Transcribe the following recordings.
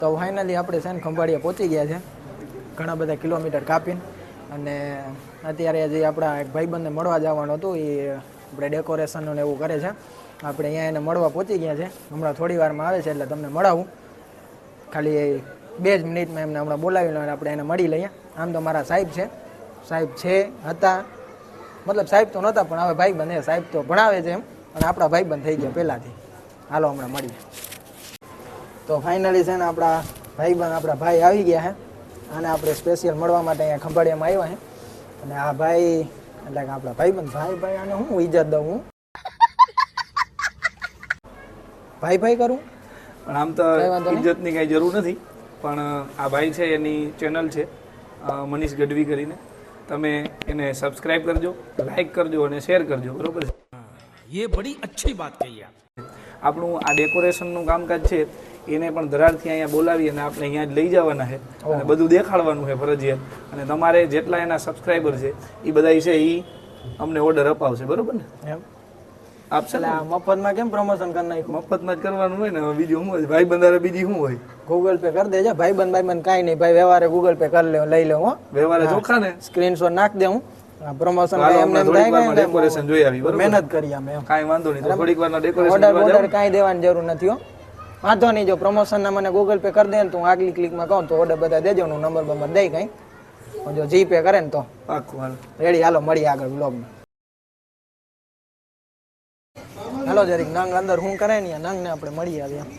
તો ફાઇનલી આપણે છે ને ખંભાળિયા પહોંચી ગયા છે, ઘણા બધા કિલોમીટર કાપીને. અને અત્યારે જે આપણા એક ભાઈબંધને મળવા જવાનું હતું, એ આપણે ડેકોરેશનનું એવું કરે છે. આપણે અહીંયા એને મળવા પહોંચી ગયા છે, હમણાં થોડી વારમાં આવે છે, એટલે તમને મળાવું. ખાલી 2 જ મિનિટમાં એમને હમણાં બોલાવી લો અને આપણે એને મળી લઈએ. આમ તો મારા સાહેબ હતા, મતલબ સાહેબ તો નહોતા, પણ હવે ભાઈબંધ એ સાહેબ તો ભણાવે છે એમ, અને આપણા ભાઈબંધ થઈ ગયા પહેલાંથી. હાલો હમણાં મળીએ. તો ફાઇનલી છે ને આપણા ભાઈ આવી ગયા છે, અને આપણે સ્પેશિયલ મળવા માટે અહીંયા ખંભાળિયામાં આવ્યા છે. અને આ ભાઈ એટલે કે આપણા ભાઈબંધ ભાઈ આને હું ઇજ્જત દઉં, હું ભાઈ કરું, પણ આમ તો ઇજ્જતની કાંઈ જરૂર નથી. પણ આ ભાઈ છે, એની ચેનલ છે મનીષ ગઢવી કરીને, તમે એને સબસ્ક્રાઇબ કરજો, લાઈક કરજો અને શેર કરજો, બરોબર છે? ये बड़ी अच्छी बात कही आप. આપણું આ ડેકોરેશનનું કામકાજ છે, એને પણ ધરારથી અહીંયા બોલાવી અને આપણે અહીંયા જ લઈ જવાના છે, અને બધું દેખાડવાનું છે ફરજિયાત. અને તમારે જેટલા એના સબસ્ક્રાઈબર છે એ બધા છે, એ અમને ઓર્ડર અપાવશે, બરોબર ને? એમ આપશે ને? મફતમાં કેમ પ્રમોશન કરી નાખ્યું? મફતમાં જ કરવાનું હોય ને, બીજું શું હોય? ભાઈ બંધારે બીજી શું હોય? ગૂગલ પે કરી દેજો. ભાઈબંધ કાંઈ નહીં ભાઈ, વ્યવહારે ગૂગલ પે કરી લઈ લે. હો, વ્યવહારે ચોખ્ખા ને, સ્ક્રીનશોટ નાખ દે. હું પ્રમોશન ડેકોરેશન જોઈ આવી, મહેનત કરી અમે, કાંઈ વાંધો નહીં. થોડીક વારના ડેકોરેશન ઓર્ડર કાંઈ દેવાની જરૂર નથી. હો, વાંધો નહીં. જો પ્રમોશનના મને ગૂગલ પે કરી દે ને, તો હું આગલી ક્લિકમાં કહું તો ઓર્ડર બધા દેજો, હું નંબર દઈ કંઈ. જો જીપે કરે ને તો પાક્કું. રેડી, હાલો મળીએ આગળ બ્લોગમાં. હાલો જરીક નંગ અંદર શું કરે ને, નંગને આપણે મળી આવ્યા.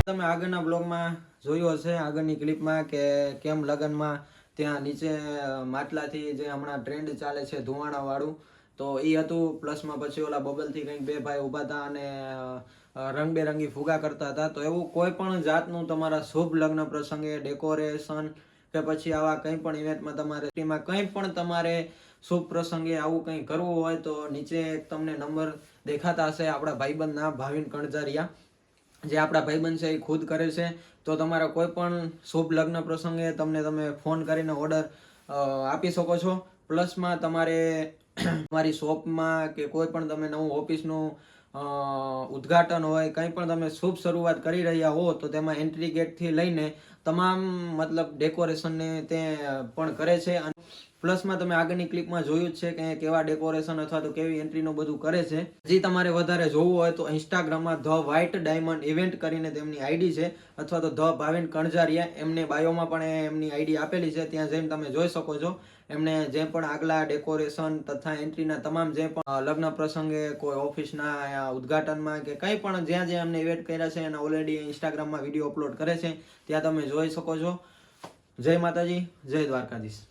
તમે આગળના બ્લોગમાં જોયું હશે, આગળની ક્લિપમાં, કે કેમ લગ્નમાં ત્યાં નીચે માટલાથી જે હમણાં ટ્રેન્ડ ચાલે છે ધુવાણા વાળું, તો એ હતું. પ્લસમાં પછી ઓલા બબલથી કંઈક 2 ભાઈ ઊભા હતા અને રંગબેરંગી ફુગા કરતા હતા. તો એવું કોઈ પણ જાતનું તમારા શુભ લગ્ન પ્રસંગે ડેકોરેશન કે પછી આવા કંઈ પણ ઇવેન્ટમાં તમારે કંઈ પણ તમારે શુભ પ્રસંગે આવું કંઈ કરવું હોય, તો નીચે તમને નંબર દેખાતા હશે આપણા ભાઈબંધના, ભાવિન કણઝારિયા, જે આપણા ભાઈબંધ છે એ ખુદ કરે છે. તો તમારા કોઈ પણ શુભ લગ્ન પ્રસંગે તમે ફોન કરીને ઓર્ડર આપી શકો છો. પ્લસમાં તમારે તમારી શોપમાં કે કોઈ પણ તમે નવું ઓફિસનું ઉદ્ઘાટન હોય, કંઈ પણ તમે શુભ શરૂઆત કરી રહ્યા હો, તો તેમાં એન્ટ્રી ગેટથી લઈને તમામ મતલબ ડેકોરેશનને તે પણ કરે છે. અને પ્લસમાં તમે આગળની ક્લિપમાં જોયું જ છે કે કેવા ડેકોરેશન અથવા તો કેવી એન્ટ્રીનું બધું કરે છે. જે તમારે વધારે જોવું હોય તો ઇન્સ્ટાગ્રામમાં ધ વ્હાઇટ ડાયમંડ ઇવેન્ટ કરીને તેમની આઈડી છે, અથવા તો ધ ભાવિન કણઝારિયા, એમને બાયોમાં પણ એમની આઈડી આપેલી છે, ત્યાં જઈને તમે જોઈ શકો છો. એમને જે પણ આગલા ડેકોરેશન તથા એન્ટ્રીના તમામ જે પણ લગ્ન પ્રસંગે, કોઈ ઓફિસના ઉદ્ઘાટનમાં કે કંઈ પણ જ્યાં એમને ઇવેન્ટ કર્યા છે, એના ઓલરેડી ઇન્સ્ટાગ્રામમાં વિડીયો અપલોડ કરે છે, ત્યાં તમે જોઈ શકો છો. જય માતાજી, જય દ્વારકાધીશ.